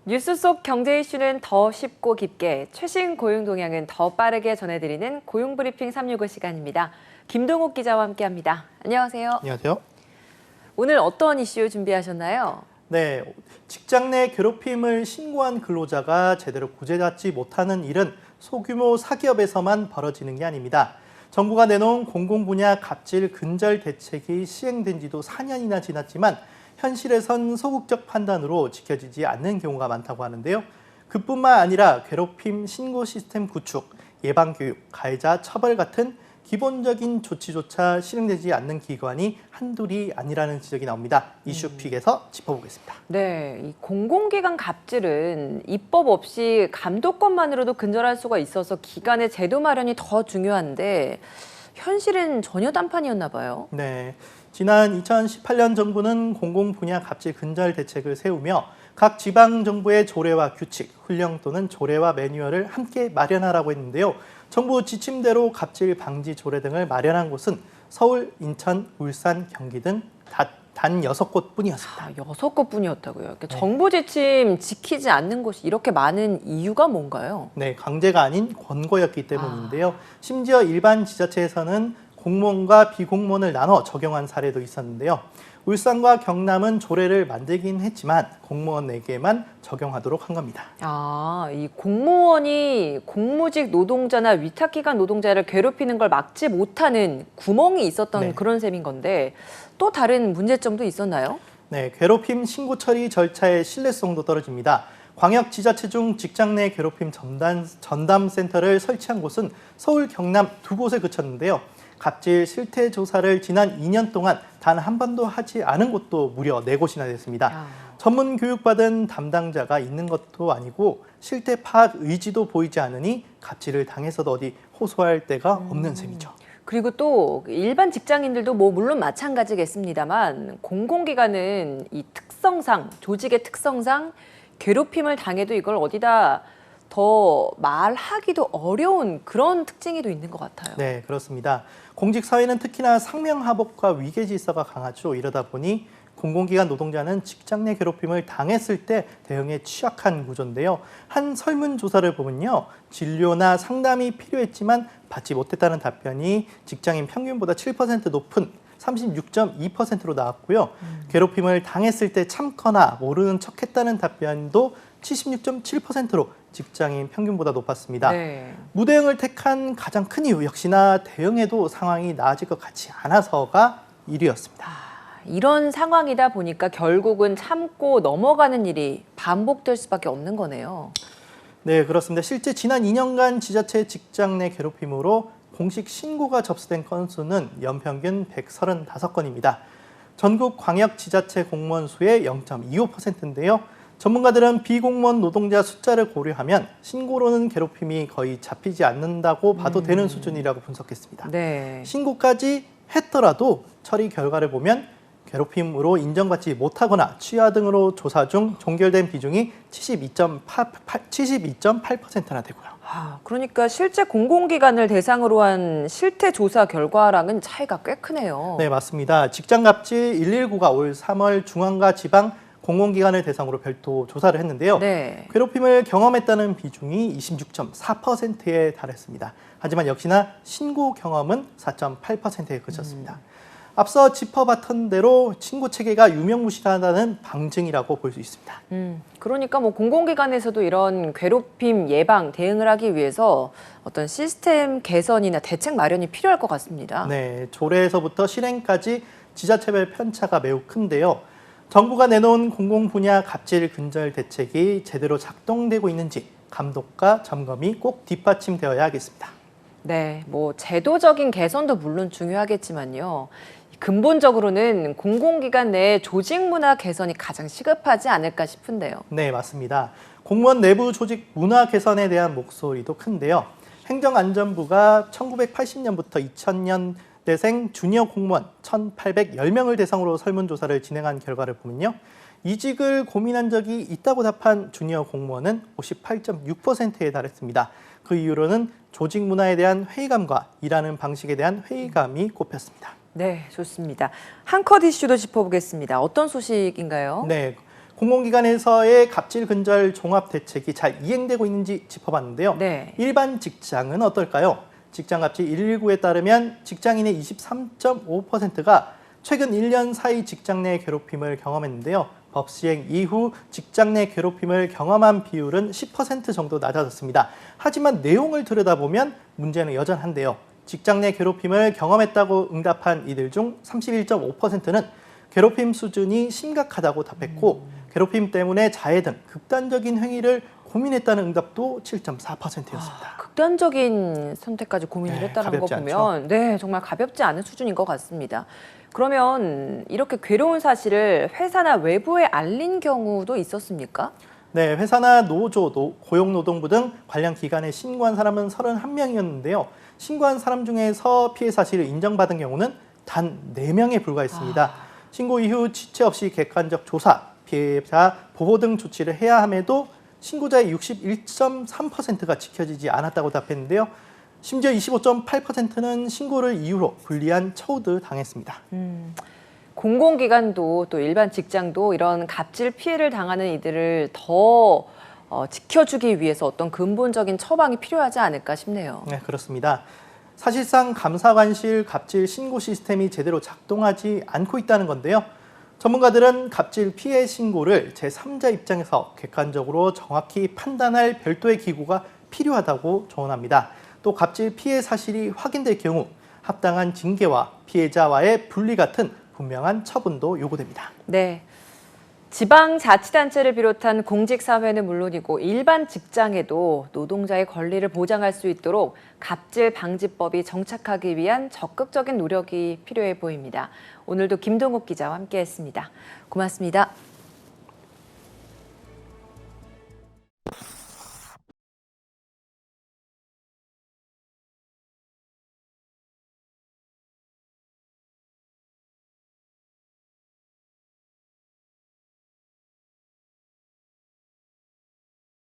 뉴스 속 경제 이슈는 더 쉽고 깊게, 최신 고용 동향은 더 빠르게 전해드리는 고용브리핑 365 시간입니다. 김동욱 기자와 함께합니다. 안녕하세요. 안녕하세요. 오늘 어떤 이슈 준비하셨나요? 네, 직장 내 괴롭힘을 신고한 근로자가 제대로 구제받지 못하는 일은 소규모 사기업에서만 벌어지는 게 아닙니다. 정부가 내놓은 공공분야 갑질 근절 대책이 시행된 지도 4년이나 지났지만 현실에선 소극적 판단으로 지켜지지 않는 경우가 많다고 하는데요. 그뿐만 아니라 괴롭힘 신고 시스템 구축, 예방교육, 가해자 처벌 같은 기본적인 조치조차 실행되지 않는 기관이 한둘이 아니라는 지적이 나옵니다. 이슈픽에서 짚어보겠습니다. 네, 이 공공기관 갑질은 입법 없이 감독권만으로도 근절할 수가 있어서 기관의 제도 마련이 더 중요한데 현실은 전혀 딴판이었나 봐요. 네, 지난 2018년 정부는 공공분야 갑질 근절 대책을 세우며 각 지방정부의 조례와 규칙, 훈령 또는 조례와 매뉴얼을 함께 마련하라고 했는데요. 정부 지침대로 갑질 방지 조례 등을 마련한 곳은 서울, 인천, 울산, 경기 등 단 6곳뿐이었습니다. 6곳뿐이었다고요. 그러니까 정부 지침 지키지 않는 곳이 이렇게 많은 이유가 뭔가요? 네, 강제가 아닌 권고였기 때문인데요. 심지어 일반 지자체에서는 공무원과 비공무원을 나눠 적용한 사례도 있었는데요. 울산과 경남은 조례를 만들긴 했지만 공무원에게만 적용하도록 한 겁니다. 이 공무원이 공무직 노동자나 위탁기관 노동자를 괴롭히는 걸 막지 못하는 구멍이 있었던 네. 그런 셈인 건데 또 다른 문제점도 있었나요? 네, 괴롭힘 신고 처리 절차의 신뢰성도 떨어집니다. 광역지자체 중 직장 내 괴롭힘 전담센터를 설치한 곳은 서울, 경남 2곳에 그쳤는데요. 갑질 실태 조사를 지난 2년 동안 단 한 번도 하지 않은 곳도 무려 4곳이나 됐습니다. 전문 교육받은 담당자가 있는 것도 아니고 실태 파악 의지도 보이지 않으니 갑질을 당해서도 어디 호소할 데가 없는 셈이죠. 그리고 또 일반 직장인들도 물론 마찬가지겠습니다만 공공기관은 이 특성상, 조직의 특성상 괴롭힘을 당해도 이걸 어디다 더 말하기도 어려운 그런 특징이 또 있는 것 같아요. 네, 그렇습니다. 공직사회는 특히나 상명하복과 위계질서가 강하죠. 이러다 보니 공공기관 노동자는 직장 내 괴롭힘을 당했을 때 대응에 취약한 구조인데요. 한 설문조사를 보면요. 진료나 상담이 필요했지만 받지 못했다는 답변이 직장인 평균보다 7% 높은 36.2%로 나왔고요. 괴롭힘을 당했을 때 참거나 모르는 척했다는 답변도 76.7%로 직장인 평균보다 높았습니다. 네. 무대응을 택한 가장 큰 이유 역시나 대응해도 상황이 나아질 것 같지 않아서가 1위였습니다. 이런 상황이다 보니까 결국은 참고 넘어가는 일이 반복될 수밖에 없는 거네요. 네, 그렇습니다. 실제 지난 2년간 지자체 직장 내 괴롭힘으로 공식 신고가 접수된 건수는 연평균 135건입니다. 전국 광역지자체 공무원 수의 0.25%인데요. 전문가들은 비공무원 노동자 숫자를 고려하면 신고로는 괴롭힘이 거의 잡히지 않는다고 봐도 되는 수준이라고 분석했습니다. 네. 신고까지 했더라도 처리 결과를 보면 괴롭힘으로 인정받지 못하거나 취하 등으로 조사 중 종결된 비중이 72.8%나 되고요. 그러니까 실제 공공기관을 대상으로 한 실태 조사 결과랑은 차이가 꽤 크네요. 네, 맞습니다. 직장갑질 119가 올 3월 중앙과 지방 공공기관을 대상으로 별도 조사를 했는데요. 네. 괴롭힘을 경험했다는 비중이 26.4%에 달했습니다. 하지만 역시나 신고 경험은 4.8%에 그쳤습니다. 앞서 짚어봤던 대로 신고 체계가 유명무실하다는 방증이라고 볼 수 있습니다. 그러니까 공공기관에서도 이런 괴롭힘 예방, 대응을 하기 위해서 어떤 시스템 개선이나 대책 마련이 필요할 것 같습니다. 네, 조례에서부터 실행까지 지자체별 편차가 매우 큰데요. 정부가 내놓은 공공분야 갑질 근절 대책이 제대로 작동되고 있는지 감독과 점검이 꼭 뒷받침되어야 하겠습니다. 네, 제도적인 개선도 물론 중요하겠지만요. 근본적으로는 공공기관 내 조직 문화 개선이 가장 시급하지 않을까 싶은데요. 네, 맞습니다. 공무원 내부 조직 문화 개선에 대한 목소리도 큰데요. 행정안전부가 1980년부터 2000년대생 주니어 공무원 1,810명을 대상으로 설문조사를 진행한 결과를 보면요. 이직을 고민한 적이 있다고 답한 주니어 공무원은 58.6%에 달했습니다. 그 이유로는 조직 문화에 대한 회의감과 일하는 방식에 대한 회의감이 꼽혔습니다. 네, 좋습니다. 한 컷 이슈도 짚어보겠습니다. 어떤 소식인가요? 네, 공공기관에서의 갑질 근절 종합 대책이 잘 이행되고 있는지 짚어봤는데요. 네. 일반 직장은 어떨까요? 직장갑질 119에 따르면 직장인의 23.5%가 최근 1년 사이 직장 내 괴롭힘을 경험했는데요. 법 시행 이후 직장 내 괴롭힘을 경험한 비율은 10% 정도 낮아졌습니다. 하지만 내용을 들여다보면 문제는 여전한데요. 직장 내 괴롭힘을 경험했다고 응답한 이들 중 31.5%는 괴롭힘 수준이 심각하다고 답했고 괴롭힘 때문에 자해 등 극단적인 행위를 고민했다는 응답도 7.4%였습니다. 극단적인 선택까지 고민을 네, 했다는 거 가볍지 보면 네, 정말 가볍지 않은 수준인 것 같습니다. 그러면 이렇게 괴로운 사실을 회사나 외부에 알린 경우도 있었습니까? 네, 회사나 노조, 고용노동부 등 관련 기관에 신고한 사람은 31명이었는데요. 신고한 사람 중에서 피해 사실을 인정받은 경우는 단 4명에 불과했습니다. 신고 이후 지체 없이 객관적 조사, 피해자 보호 등 조치를 해야 함에도 신고자의 61.3%가 지켜지지 않았다고 답했는데요. 심지어 25.8%는 신고를 이유로 불리한 처우도 당했습니다. 공공기관도 또 일반 직장도 이런 갑질 피해를 당하는 이들을 더 지켜주기 위해서 어떤 근본적인 처방이 필요하지 않을까 싶네요. 네, 그렇습니다. 사실상 감사관실 갑질 신고 시스템이 제대로 작동하지 않고 있다는 건데요. 전문가들은 갑질 피해 신고를 제3자 입장에서 객관적으로 정확히 판단할 별도의 기구가 필요하다고 조언합니다. 또 갑질 피해 사실이 확인될 경우 합당한 징계와 피해자와의 분리 같은 분명한 처분도 요구됩니다. 네. 지방자치단체를 비롯한 공직사회는 물론이고 일반 직장에도 노동자의 권리를 보장할 수 있도록 갑질 방지법이 정착하기 위한 적극적인 노력이 필요해 보입니다. 오늘도 김동욱 기자와 함께했습니다. 고맙습니다.